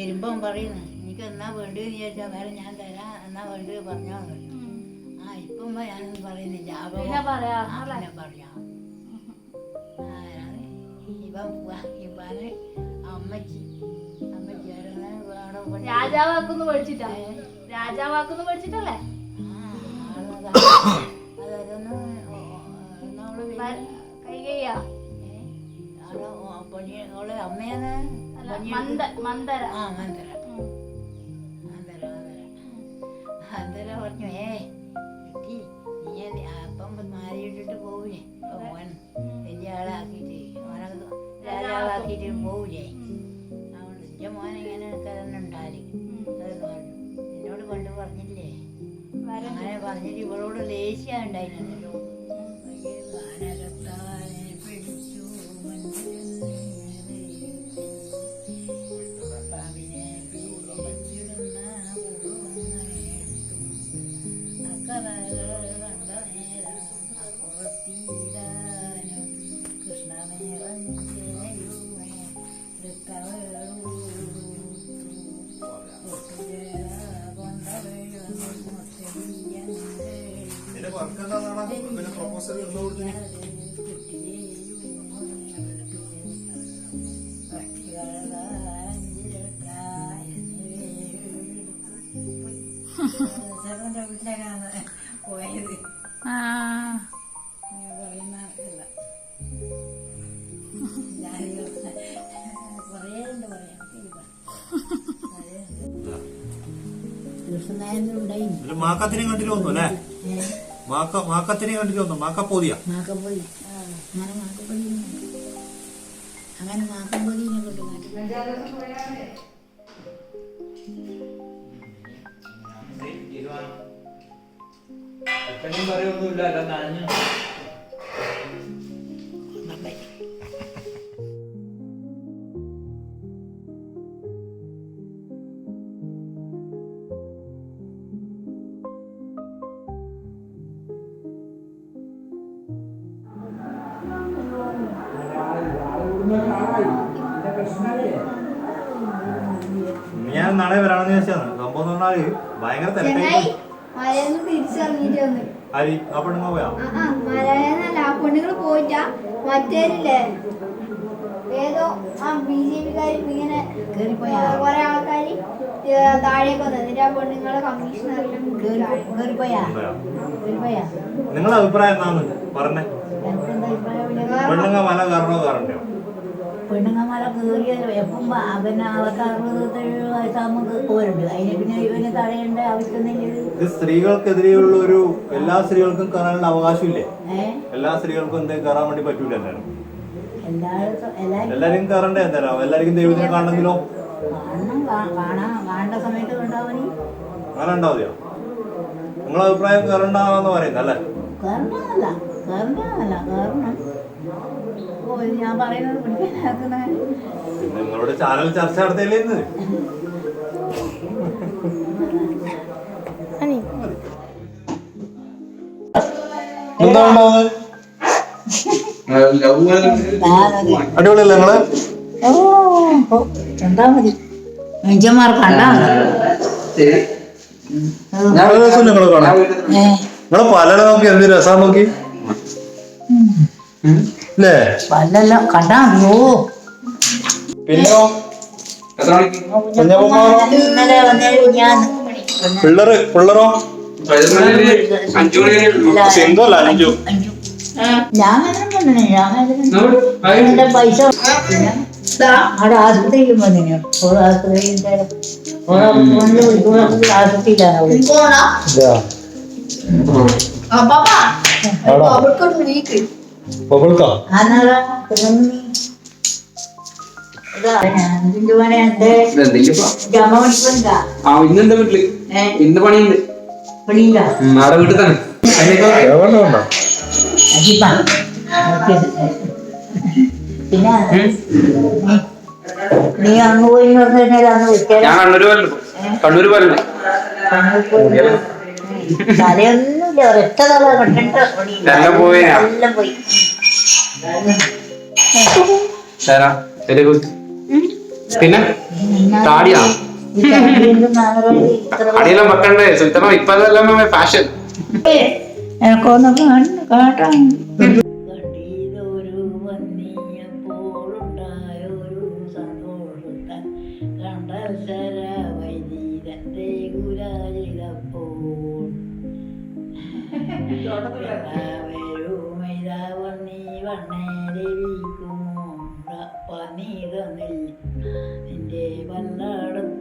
വരുമ്പം പറയുന്നു എനിക്ക് എന്നാ വേണ്ടത് ചോദിച്ചാൽ വേറെ ഞാൻ തരാം എന്നാ വേണ്ടത് പറഞ്ഞോ. ആ ഇപ്പം ഞാനൊന്നും പറയുന്നില്ല. പിന്നെ പറയാം. ഇവന് അമ്മച്ചി രാജാവാക്കുന്നു പഠിച്ചിട്ടാ രാജാവാക്കുന്നു പഠിച്ചിട്ടല്ലേ കൈകയ്യാ ഓള് അമ്മയാണ് മന്ദര മന്ദര പറഞ്ഞു നീ അപ്പം മാരിയിട്ടിട്ട് പോവില്ലേ മോൻ വലിയ ആളാക്കിയിട്ട് രാജാവാക്കിയിട്ട് പോവില്ലേ അതുകൊണ്ട് എൻ്റെ മോൻ ഇങ്ങനെ തന്നെ ഉണ്ടായി അതെന്ന് പറഞ്ഞു. എന്നോട് പണ്ട് പറഞ്ഞില്ലേ അങ്ങനെ പറഞ്ഞിട്ട് ഇവളോട് ദേഷ്യം ഉണ്ടായിരുന്നല്ലോ. പോയത് മാക്കത്തിനെ കണ്ടിട്ട് വന്നു അല്ലേ? മാക്കത്തിനെ കണ്ടിട്ട് വന്നു. മാക്കപ്പോതിയാ മാക്കപ്പൊതി അങ്ങനെ മാക്കപ്പൊതിനെ കൊണ്ട് പറയൊന്നുമില്ല. ഞാൻ നാളെ വരാണെന്ന് ചോദിച്ചാണ്. സംഭവം എന്ന് പറഞ്ഞാല് ഭയങ്കര തിരക്കായി. ആ പെണ്ണുങ്ങ പോയാ പെണ്ണുങ്ങൾ പോയിട്ടാ മറ്റേരില്ലേ ഏതോ BJP-കാരും ഇങ്ങനെ കൊറേ ആൾക്കാര് താഴേക്ക് വന്നു. എന്നിട്ട് ആ പെണ്ണുങ്ങളെ കമ്മീഷണറിലും നിങ്ങളുടെ അഭിപ്രായം എന്താന്ന് പറഞ്ഞേ? പെണ്ണുങ്ങ മല കയറണോ കയറണ്ടോ? പെണ്ണുങ്ങന്മാരെ കയറിയത് എപ്പം പിന്നെ അവർക്ക് 60-70 വയസ്സാകുമ്പോൾ പോരുണ്ട്. അതിന് പിന്നെ ഇവന് തടയേണ്ട ആവശ്യമൊന്നുമില്ല. ഇത് സ്ത്രീകൾക്കെതിരെയുള്ള ഒരു എല്ലാ സ്ത്രീകൾക്കും കയറാനുള്ള അവകാശമില്ലേ? എല്ലാ സ്ത്രീകൾക്കും എന്തെങ്കിലും കയറാൻ വേണ്ടി പറ്റൂല. എല്ലാരും കയറണ്ടേ? എന്തായാലും എല്ലാവർക്കും ദൈവത്തിനെ കാണണമെങ്കിലോ കാണേണ്ട സമയത്ത് കണ്ടാവനി അങ്ങനെ ഉണ്ടാവുകയോ? നിങ്ങളെ അഭിപ്രായം കയറണ്ടെന്ന് പറയുന്നല്ലേ? കയറണം. ഞാൻ പറയുന്നത് പിടിക്കാനാക്കുന്ന നിങ്ങളുടെ ചാനൽ ചർച്ച നടത്തിയല്ലേ ഇന്ന്? അടിപൊളിയല്ലേ നിങ്ങള്? എന്താ മതി അഞ്ചന്മാർ കണ്ടാ നിങ്ങള് കാണാം. നിങ്ങളെ പലരെ നോക്കി എന്ത് രസാ നോക്കി അല്ലേ? പല്ലെല്ലാം കണ്ടാ മതിയോ? പിന്നെയോ ഇന്നലെ വന്നേരം ഞാൻ പിള്ളറോ സിന്ധു അല്ല അഞ്ചു. രാമേന്ദ്രന്റെ പൈസ പിന്നെ അവിടെ ആശുപത്രിയിലും വന്നിനു. ആശുപത്രിയിലാണ് ഇന്നുണ്ട് വീട്ടില്. ഇന്ന് പണിയുണ്ട്. നാളെ വീട്ടിൽ തന്നെ. പിന്നെ നീ അങ്ങ് പോയി കഴിഞ്ഞാൽ അന്ന് വിളിക്കാൻ ഞാൻ കണ്ണൂര് പോലല്ലേ തലയൊന്നുമില്ല. ഒരൊറ്റ തല എല്ലാം പോയി. എല്ലാം പോയി. പിന്നെ താടിയാ താടിയെല്ലാം വെക്കണ്ടേ സുൽത്തന? ഇപ്പൊ അതെല്ലാം ഫാഷൻ. എനക്കൊന്ന് കാട്ടാം. കണ്ടീതൊരു വന്നിയപ്പോഴുണ്ടായൊരു സന്തോഷത്താൽ കണ്ടൽസര വൈദ്യന്റെ ഗുരായിലപ്പോൾ വണ്ണി വണ്ണേരിക്കുമോ പനീതമിൽ നിന്റെ വല്ലാടത്ത്